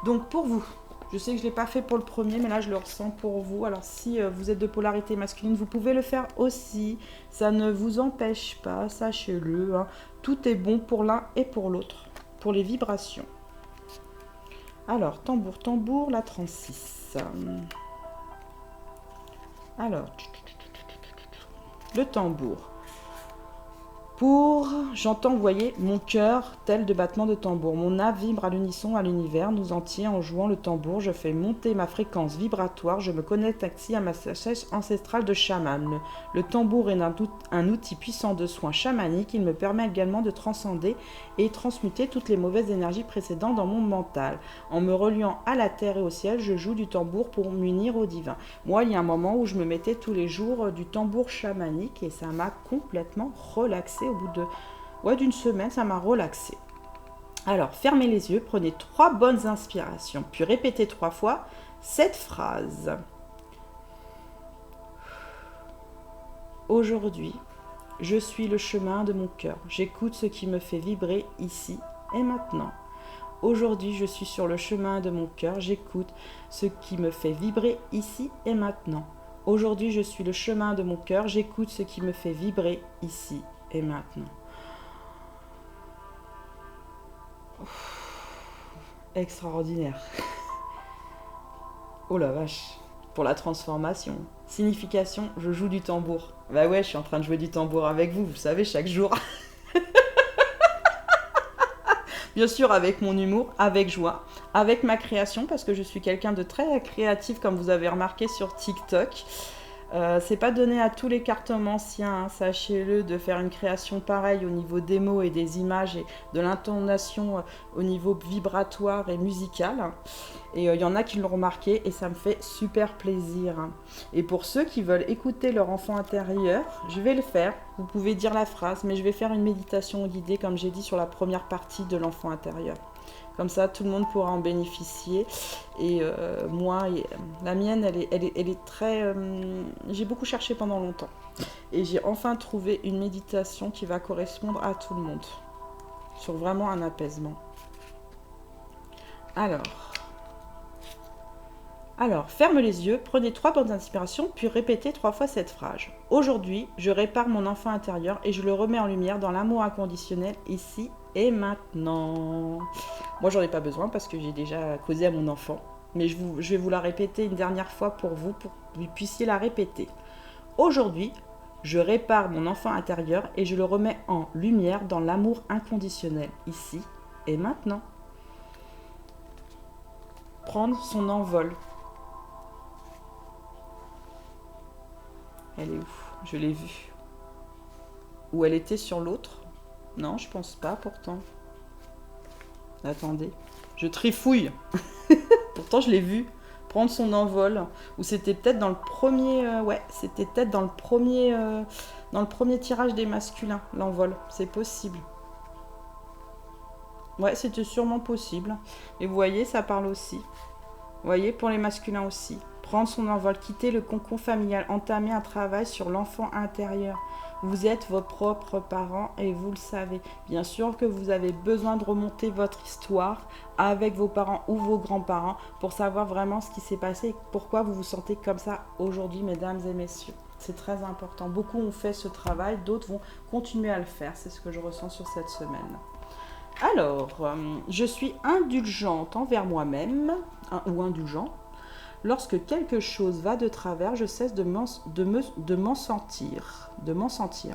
Donc pour vous, je sais que je ne l'ai pas fait pour le premier, mais là je le ressens pour vous. Alors si vous êtes de polarité masculine, vous pouvez le faire aussi. Ça ne vous empêche pas, sachez-le. Hein. Tout est bon pour l'un et pour l'autre, pour les vibrations. Alors, tambour, la 36. Alors, le tambour. J'entends, vous voyez, mon cœur tel de battement de tambour. Mon âme vibre à l'unisson à l'univers, nous entiers, en jouant le tambour. Je fais monter ma fréquence vibratoire. Je me connecte ainsi à ma sagesse ancestrale de chaman. Le tambour est un outil puissant de soins chamaniques. Il me permet également de transcender et transmuter toutes les mauvaises énergies précédentes dans mon mental. En me reliant à la terre et au ciel, je joue du tambour pour m'unir au divin. Moi, il y a un moment où je me mettais tous les jours du tambour chamanique et ça m'a complètement relaxée. Au bout d'une semaine, ça m'a relaxée. Alors, fermez les yeux, prenez 3 bonnes inspirations, puis répétez 3 fois cette phrase. Aujourd'hui, je suis le chemin de mon cœur. J'écoute ce qui me fait vibrer ici et maintenant. Aujourd'hui, je suis sur le chemin de mon cœur. J'écoute ce qui me fait vibrer ici et maintenant. Aujourd'hui, je suis le chemin de mon cœur. J'écoute ce qui me fait vibrer ici et maintenant. Extraordinaire. Oh la vache. Pour la transformation. Signification, je joue du tambour. Bah ouais, je suis en train de jouer du tambour avec vous, vous savez, chaque jour. Bien sûr, avec mon humour, avec joie, avec ma création, parce que je suis quelqu'un de très créatif, comme vous avez remarqué sur TikTok. C'est pas donné à tous les cartomanciens, hein, sachez-le, de faire une création pareille au niveau des mots et des images et de l'intonation au niveau vibratoire et musical. Et il y en a qui l'ont remarqué et ça me fait super plaisir. Et pour ceux qui veulent écouter leur enfant intérieur, je vais le faire. Vous pouvez dire la phrase, mais je vais faire une méditation guidée, comme j'ai dit, sur la première partie de l'enfant intérieur. Comme ça, tout le monde pourra en bénéficier. Et moi, la mienne, elle est très... j'ai beaucoup cherché pendant longtemps. Et j'ai enfin trouvé une méditation qui va correspondre à tout le monde. Sur vraiment un apaisement. Alors, ferme les yeux, prenez 3 bonnes inspirations, puis répétez 3 fois cette phrase. Aujourd'hui, je répare mon enfant intérieur et je le remets en lumière dans l'amour inconditionnel ici et maintenant. Moi, j'en ai pas besoin parce que j'ai déjà causé à mon enfant. Mais je vais vous la répéter une dernière fois pour que vous puissiez la répéter. Aujourd'hui, je répare mon enfant intérieur et je le remets en lumière dans l'amour inconditionnel ici et maintenant. Prendre son envol. Elle est où? Je l'ai vue. Ou elle était sur l'autre? Non, je pense pas pourtant. Attendez, je trifouille. Pourtant, je l'ai vue prendre son envol. Ou c'était peut-être dans le premier... c'était peut-être dans le premier tirage des masculins, l'envol. C'est possible. Ouais, c'était sûrement possible. Et vous voyez, ça parle aussi. Vous voyez, pour les masculins aussi. Prendre son envol, quitter le cocon familial, entamer un travail sur l'enfant intérieur. Vous êtes vos propres parents et vous le savez. Bien sûr que vous avez besoin de remonter votre histoire avec vos parents ou vos grands-parents pour savoir vraiment ce qui s'est passé et pourquoi vous vous sentez comme ça aujourd'hui, mesdames et messieurs. C'est très important. Beaucoup ont fait ce travail, d'autres vont continuer à le faire. C'est ce que je ressens sur cette semaine. Alors, je suis indulgente envers moi-même, ou indulgent. Lorsque quelque chose va de travers, je cesse de m'en sentir,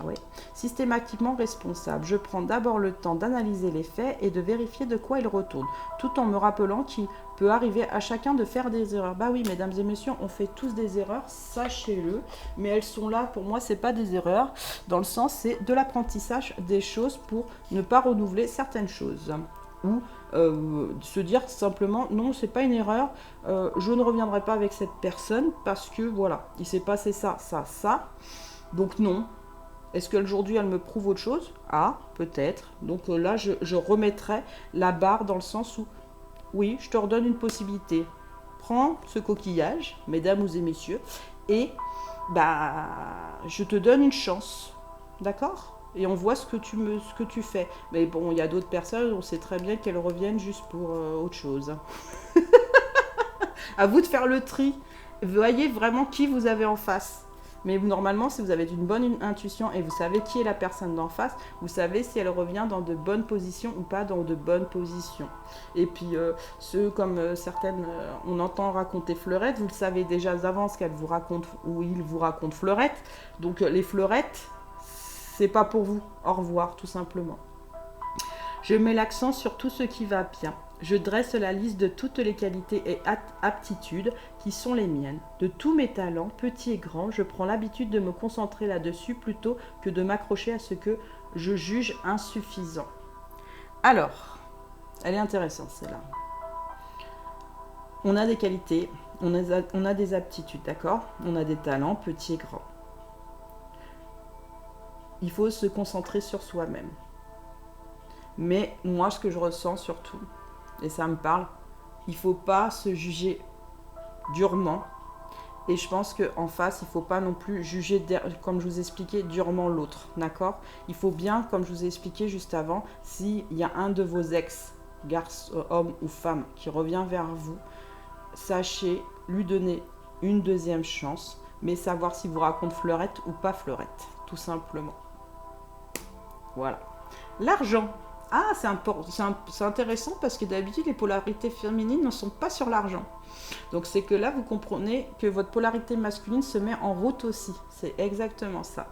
oui, systématiquement responsable. Je prends d'abord le temps d'analyser les faits et de vérifier de quoi ils retournent, tout en me rappelant qu'il peut arriver à chacun de faire des erreurs. Bah oui, mesdames et messieurs, on fait tous des erreurs, sachez-le, mais elles sont là, pour moi, c'est pas des erreurs, dans le sens, c'est de l'apprentissage des choses pour ne pas renouveler certaines choses. Ou se dire simplement non, c'est pas une erreur, je ne reviendrai pas avec cette personne parce que voilà, il s'est passé ça, donc non. Est-ce qu'aujourd'hui elle me prouve autre chose? Ah, peut-être. Donc là je remettrai la barre dans le sens où oui, je te redonne une possibilité. Prends ce coquillage, mesdames et messieurs, et je te donne une chance, d'accord? Et on voit ce que tu fais. Mais bon, il y a d'autres personnes, on sait très bien qu'elles reviennent juste pour autre chose. À vous de faire le tri. Voyez vraiment qui vous avez en face. Mais normalement, si vous avez une bonne intuition et vous savez qui est la personne d'en face, vous savez si elle revient dans de bonnes positions ou pas dans de bonnes positions. Et puis, ceux comme certaines, on entend raconter Fleurette, vous le savez déjà d'avance qu'elle vous raconte ou il vous raconte Fleurette. Donc, les fleurettes, c'est pas pour vous. Au revoir, tout simplement. Je mets l'accent sur tout ce qui va bien. Je dresse la liste de toutes les qualités et aptitudes qui sont les miennes. De tous mes talents, petits et grands, je prends l'habitude de me concentrer là-dessus plutôt que de m'accrocher à ce que je juge insuffisant. Alors, elle est intéressante celle-là. On a des qualités, on a des aptitudes, d'accord? On a des talents, petits et grands. Il faut se concentrer sur soi-même. Mais moi, ce que je ressens surtout, et ça me parle, il ne faut pas se juger durement. Et je pense qu'en face, il ne faut pas non plus juger, comme je vous expliquais, durement l'autre. D'accord? Il faut bien, comme je vous ai expliqué juste avant, s'il y a un de vos ex, garçon, homme ou femme, qui revient vers vous, sachez lui donner une deuxième chance, mais savoir si vous raconte fleurette ou pas fleurette, tout simplement. Voilà. L'argent. Ah, c'est intéressant parce que d'habitude, les polarités féminines ne sont pas sur l'argent. Donc, c'est que là, vous comprenez que votre polarité masculine se met en route aussi. C'est exactement ça.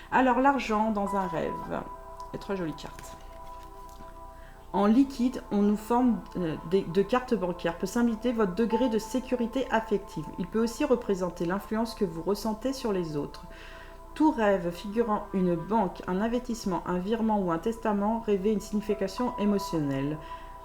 Alors, l'argent dans un rêve. Et très jolie carte. En liquide, on nous forme de cartes bancaires. Peut s'indiquer votre degré de sécurité affective. Il peut aussi représenter l'influence que vous ressentez sur les autres. Tout rêve figurant une banque, un investissement, un virement ou un testament rêvait une signification émotionnelle.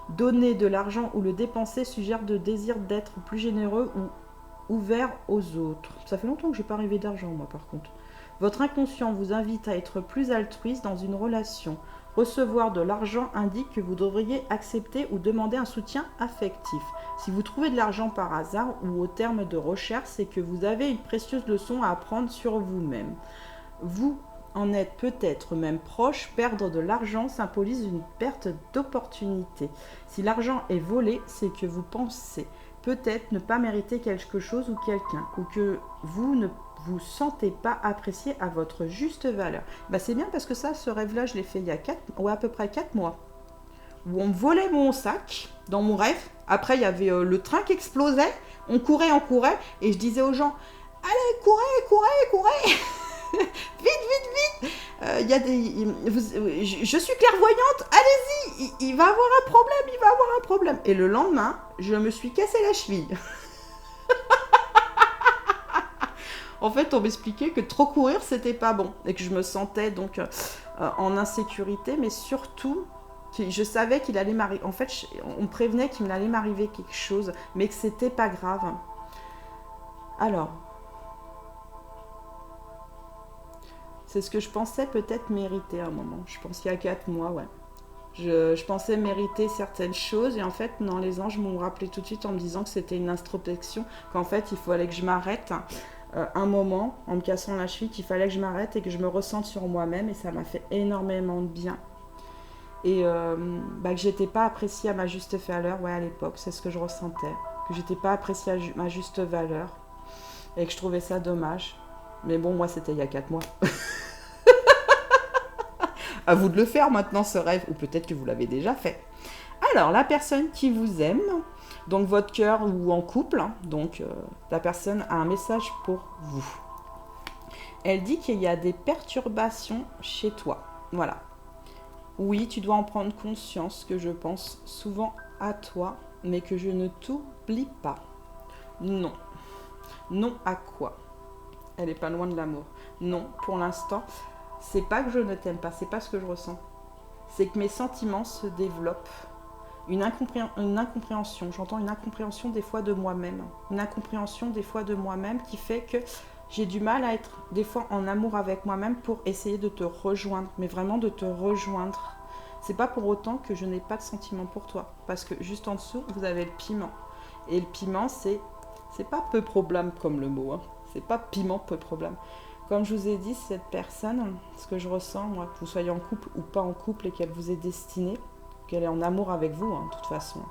Donner de l'argent ou le dépenser suggère de désir d'être plus généreux ou ouvert aux autres. Ça fait longtemps que j'ai pas rêvé d'argent, moi, par contre. Votre inconscient vous invite à être plus altruiste dans une relation. Recevoir de l'argent indique que vous devriez accepter ou demander un soutien affectif. Si vous trouvez de l'argent par hasard ou au terme de recherche, c'est que vous avez une précieuse leçon à apprendre sur vous-même. Vous en êtes peut-être même proche. Perdre de l'argent symbolise une perte d'opportunité. Si l'argent est volé, c'est que vous pensez peut-être ne pas mériter quelque chose ou quelqu'un, ou que vous ne vous sentez pas apprécié à votre juste valeur. Bah c'est bien parce que ça, ce rêve-là, je l'ai fait il y a à peu près 4 mois. Où on me volait mon sac dans mon rêve. Après, il y avait le train qui explosait. On courait. Et je disais aux gens, allez, courez. Vite. Je suis clairvoyante, allez-y, il va avoir un problème. Et le lendemain, je me suis cassé la cheville. En fait, on m'expliquait que trop courir, c'était pas bon. Et que je me sentais donc en insécurité, mais surtout, je savais qu'il allait m'arriver. En fait, on me prévenait qu'il allait m'arriver quelque chose, mais que c'était pas grave. Alors, c'est ce que je pensais peut-être mériter à un moment. Je pense qu'il y a 4 mois, ouais. Je pensais mériter certaines choses et en fait, non, les anges m'ont rappelé tout de suite en me disant que c'était une introspection, qu'en fait, il fallait que je m'arrête un moment en me cassant la cheville, qu'il fallait que je m'arrête et que je me ressente sur moi-même et ça m'a fait énormément de bien. Et que j'étais pas appréciée à ma juste valeur, ouais, à l'époque, c'est ce que je ressentais. Que j'étais pas appréciée à ma juste valeur et que je trouvais ça dommage. Mais bon, moi, c'était il y a 4 mois. À vous de le faire maintenant, ce rêve, ou peut-être que vous l'avez déjà fait. Alors, la personne qui vous aime, donc votre cœur ou en couple, donc la personne a un message pour vous. Elle dit qu'il y a des perturbations chez toi. Voilà. Oui, tu dois en prendre conscience que je pense souvent à toi, mais que je ne t'oublie pas. Non. Non à quoi? Elle n'est pas loin de l'amour. Non, pour l'instant, c'est pas que je ne t'aime pas, c'est pas ce que je ressens. C'est que mes sentiments se développent. Une incompréhension, j'entends une incompréhension des fois de moi-même. Une incompréhension des fois de moi-même qui fait que j'ai du mal à être des fois en amour avec moi-même pour essayer de te rejoindre, mais vraiment de te rejoindre. C'est pas pour autant que je n'ai pas de sentiments pour toi, parce que juste en dessous, vous avez le piment. Et le piment, c'est pas peu problème comme le mot, hein. C'est pas piment peu problème. Comme je vous ai dit, cette personne, ce que je ressens, moi, que vous soyez en couple ou pas en couple et qu'elle vous est destinée, qu'elle est en amour avec vous, hein, de toute façon.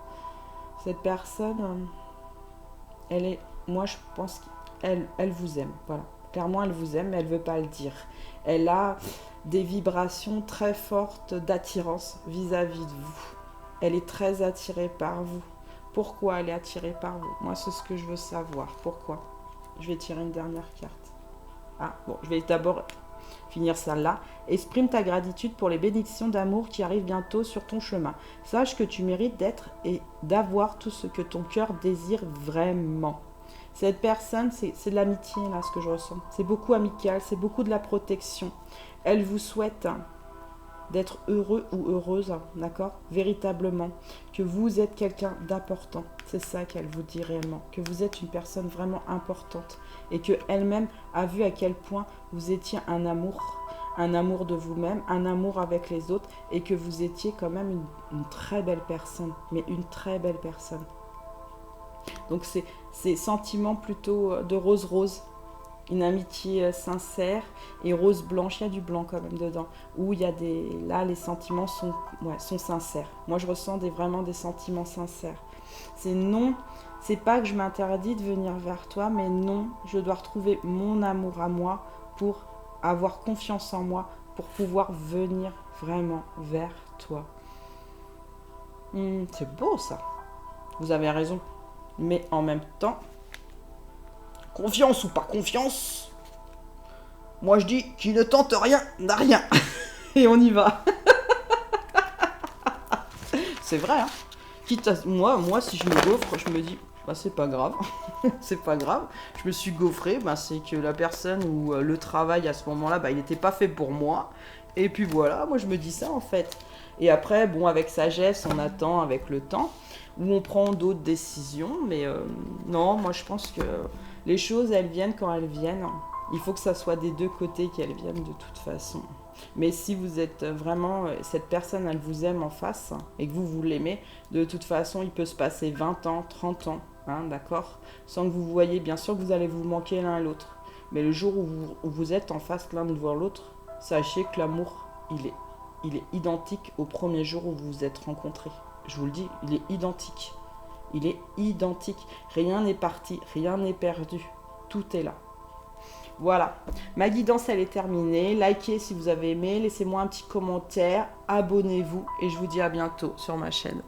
Cette personne, moi je pense qu'elle vous aime, voilà. Clairement, elle vous aime, mais elle ne veut pas le dire. Elle a des vibrations très fortes d'attirance vis-à-vis de vous. Elle est très attirée par vous. Pourquoi elle est attirée par vous? Moi, c'est ce que je veux savoir. Pourquoi? Je vais tirer une dernière carte. Ah, bon, je vais d'abord finir ça là. Exprime ta gratitude pour les bénédictions d'amour qui arrivent bientôt sur ton chemin. Sache que tu mérites d'être et d'avoir tout ce que ton cœur désire vraiment. Cette personne, c'est de l'amitié, là, ce que je ressens. C'est beaucoup amical, c'est beaucoup de la protection. Elle vous souhaite d'être heureux ou heureuse, d'accord? Véritablement. Que vous êtes quelqu'un d'important. C'est ça qu'elle vous dit réellement. Que vous êtes une personne vraiment importante. Et qu'elle-même a vu à quel point vous étiez un amour de vous-même, un amour avec les autres, et que vous étiez quand même une très belle personne. Mais une très belle personne. Donc c'est sentiments plutôt de rose-rose. Une amitié sincère et rose blanche, il y a du blanc quand même dedans, où il y a là les sentiments sont sincères. Moi je ressens vraiment des sentiments sincères. C'est non, c'est pas que je m'interdis de venir vers toi, mais non, je dois retrouver mon amour à moi pour avoir confiance en moi, pour pouvoir venir vraiment vers toi. C'est beau ça, vous avez raison, mais en même temps, confiance ou pas confiance, moi je dis qui ne tente rien n'a rien. Et on y va. C'est vrai, hein. Moi, si je me gaufre, je me dis, bah c'est pas grave. C'est pas grave. Je me suis gaufré, bah, c'est que la personne ou le travail à ce moment-là, bah, il n'était pas fait pour moi. Et puis voilà, moi je me dis ça en fait. Et après, bon, avec sagesse, on attend avec le temps, où on prend d'autres décisions. Mais non, moi je pense que les choses, elles viennent quand elles viennent. Il faut que ça soit des deux côtés qu'elles viennent de toute façon. Mais si vous êtes vraiment, cette personne, elle vous aime en face et que vous l'aimez, de toute façon, il peut se passer 20 ans, 30 ans, hein, d'accord? Sans que vous voyez, bien sûr que vous allez vous manquer l'un à l'autre. Mais le jour où vous êtes en face l'un devant l'autre, sachez que l'amour, il est identique au premier jour où vous vous êtes rencontrés. Je vous le dis, il est identique. Il est identique. Rien n'est parti, rien n'est perdu. Tout est là. Voilà, ma guidance elle est terminée. Likez si vous avez aimé, laissez-moi un petit commentaire, abonnez-vous et je vous dis à bientôt sur ma chaîne.